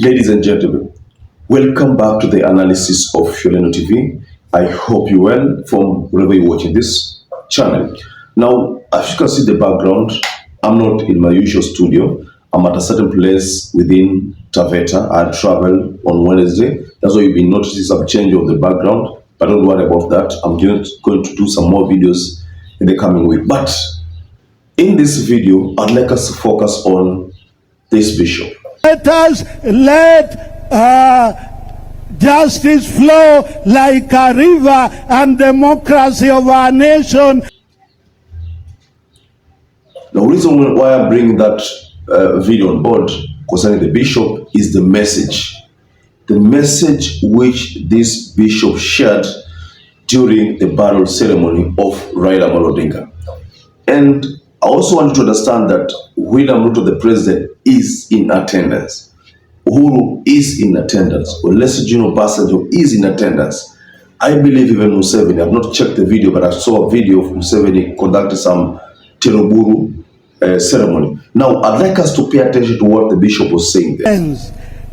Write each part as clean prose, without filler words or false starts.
Ladies and gentlemen, welcome back to the analysis of YOLENO TV. I hope you're well from wherever you're watching this channel. Now, as you can see the background, I'm not in my usual studio. I'm at a certain place within Taveta. I traveled on Wednesday. That's why you've been noticing some change of the background. But don't worry about that. I'm just going to do some more videos in the coming week. But in this video, I'd like us to focus on this bishop. Let us let justice flow like a river and democracy of our nation. The reason why I'm bringing that video on board concerning the bishop is the message. The message which this bishop shared during the burial ceremony of Raila Odinga. And I also want you to understand that William Ruto, the president, is in attendance. Uhuru is in attendance. Olusegun Obasanjo is in attendance. I believe even Museveni, I've not checked the video, but I saw a video of Museveni conducting some Teroburu ceremony. Now, I'd like us to pay attention to what the bishop was saying there.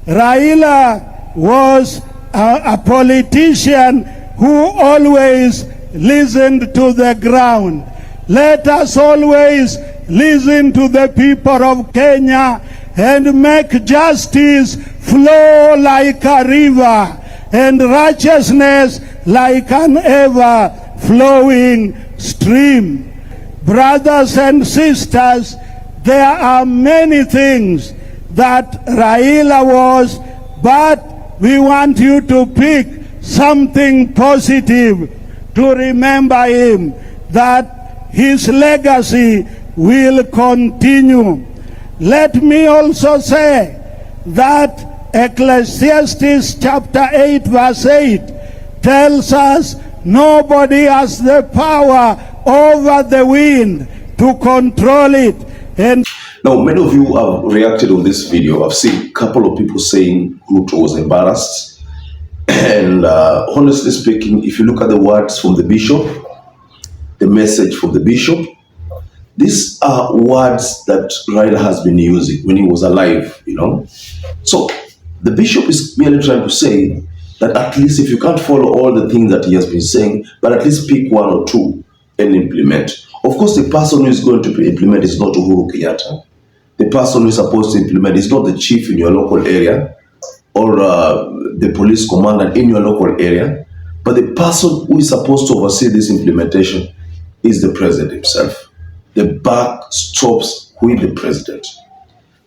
Raila was a politician who always listened to the ground. Let us always listen to the people of Kenya and make justice flow like a river and righteousness like an ever-flowing stream. Brothers and sisters, there are many things that Raila was, but we want you to pick something positive to remember him, that his legacy will continue. Let me also say that Ecclesiastes chapter 8 verse 8 tells us nobody has the power over the wind to control it. And now, many of you have reacted on this video. I've seen a couple of people saying Ruto was embarrassed. And honestly speaking, if you look at the words from the bishop, the message from the bishop, these are words that Raila has been using when he was alive, you know. So the bishop is merely trying to say that at least if you can't follow all the things that he has been saying, but at least pick one or two and implement. Of course, the person who is going to implement is not Uhuru Kenyatta. The person who is supposed to implement is not the chief in your local area or the police commander in your local area, but the person who is supposed to oversee this implementation is the president himself. The buck stops with the president.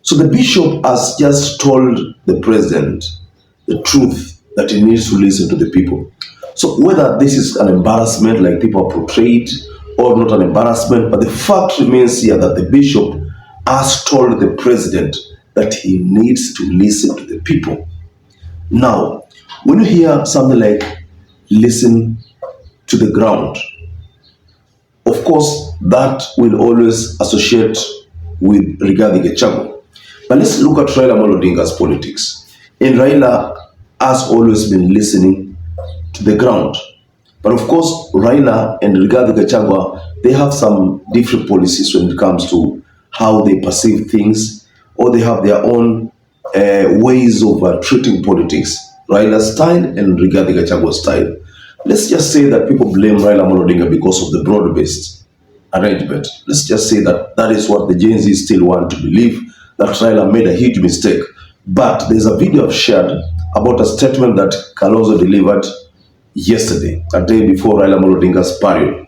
So the bishop has just told the president the truth that he needs to listen to the people. So whether this is an embarrassment like people are portrayed or not an embarrassment, but the fact remains here that the bishop has told the president that he needs to listen to the people. Now, when you hear something like listen to the ground, of course, that will always associate with Rigathi Gachagua. But let's look at Raila Odinga's politics. And Raila has always been listening to the ground. But of course, Raila and Rigathi Gachagua, they have some different policies when it comes to how they perceive things, or they have their own ways of treating politics. Raila's style and Rigathi Gachagua's style. Let's just say that people blame Raila Odinga because of the broad-based arrangement. Let's just say that that is what the Gen Z still want to believe, that Raila made a huge mistake. But there's a video I've shared about a statement that Kalonzo delivered yesterday, a day before Raila Odinga's burial.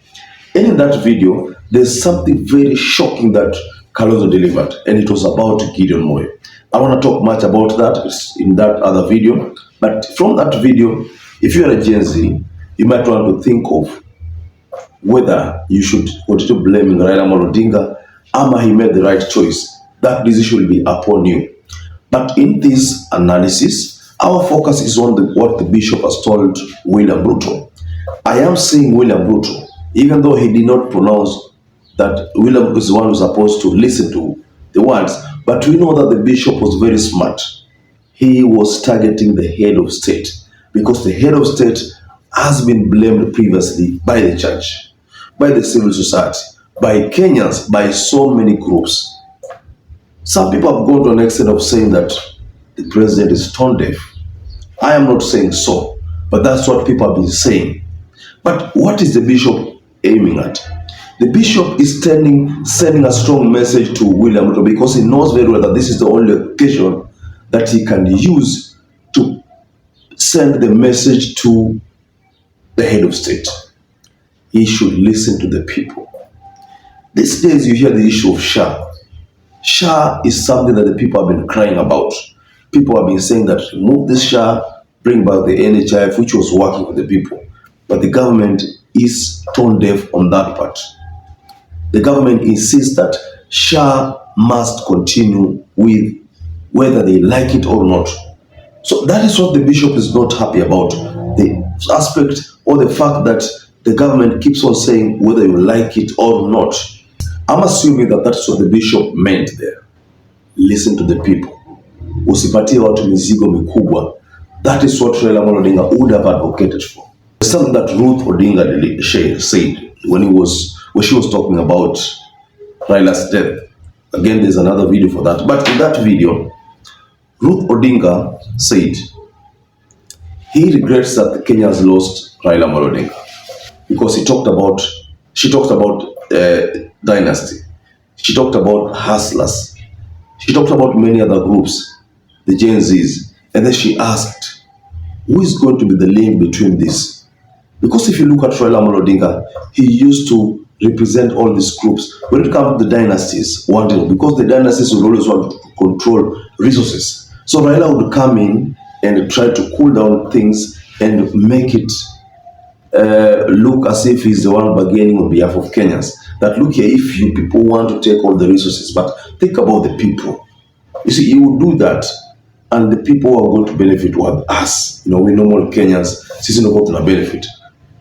And in that video, there's something very shocking that Kalonzo delivered, and it was about Gideon Moi. I want to talk much about that in that other video. But from that video, if you're a Gen Z, you might want to think of whether you should continue blaming Raila Odinga or he made the right choice. That decision will be upon you. But in this analysis, our focus is on what the bishop has told William Ruto. I am saying William Ruto, even though he did not pronounce that William is the one who's supposed to listen to the words, but we know that the bishop was very smart. He was targeting the head of state, because the head of state has been blamed previously by the church, by the civil society, by Kenyans, by so many groups. Some people have gone to an extent of saying that the president is tone deaf. I am not saying so, but that's what people have been saying. But what is the bishop aiming at? The bishop is sending a strong message to William Ruto because he knows very well that this is the only occasion that he can use to send the message to the head of state. He should listen to the people. These days you hear the issue of SHA. SHA is something that the people have been crying about. People have been saying that remove this SHA, bring back the NHIF, which was working for the people. But the government is tone deaf on that part. The government insists that SHA must continue with whether they like it or not. So that is what the bishop is not happy about. The aspect or the fact that the government keeps on saying whether you like it or not. I'm assuming that that's what the bishop meant there. Listen to the people. Usipatie watu mizigo mikubwa. That is what Raila Odinga would have advocated for. Something that Ruth Odinga said when she was talking about Raila's death. Again, there's another video for that. But in that video, Ruth Odinga said he regrets that Kenya has lost Raila Odinga because she talked about dynasty. She talked about hustlers. She talked about many other groups, the Gen Zs, and then she asked, who is going to be the link between this? Because if you look at Raila Odinga, he used to represent all these groups. When it comes to the dynasties, because the dynasties would always want to control resources. So Raila would come in and try to cool down things and make it look as if he's the one bargaining on behalf of Kenyans. That look here, if you people want to take all the resources, but think about the people. You see, he would do that, and the people who are going to benefit were us. We normal Kenyans, sisi no going to benefit.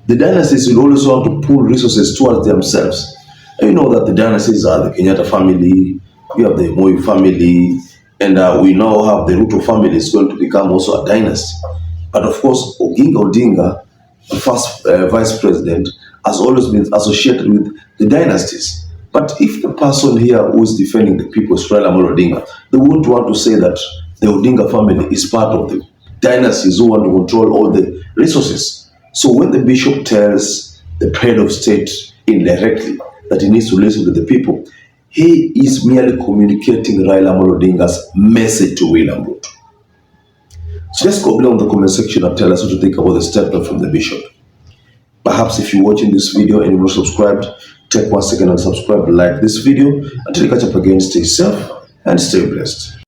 The dynasties will always want to pull resources towards themselves. And you know that the dynasties are the Kenyatta family, we have the Moi family, and we now have the Ruto family is going to become also a dynasty. But of course, Oginga Odinga, the first vice president, has always been associated with the dynasties. But if the person here who is defending the people is Raila Odinga, they won't want to say that the Odinga family is part of the dynasties who want to control all the resources. So when the bishop tells the head of state indirectly that he needs to listen to the people, he is merely communicating Raila Odinga's message to William Ruto. So let's go below in the comment section and tell us what you think about the statement from the bishop. Perhaps if you're watching this video and you're not subscribed, take 1 second and subscribe, like this video. Until you catch up again, stay safe and stay blessed.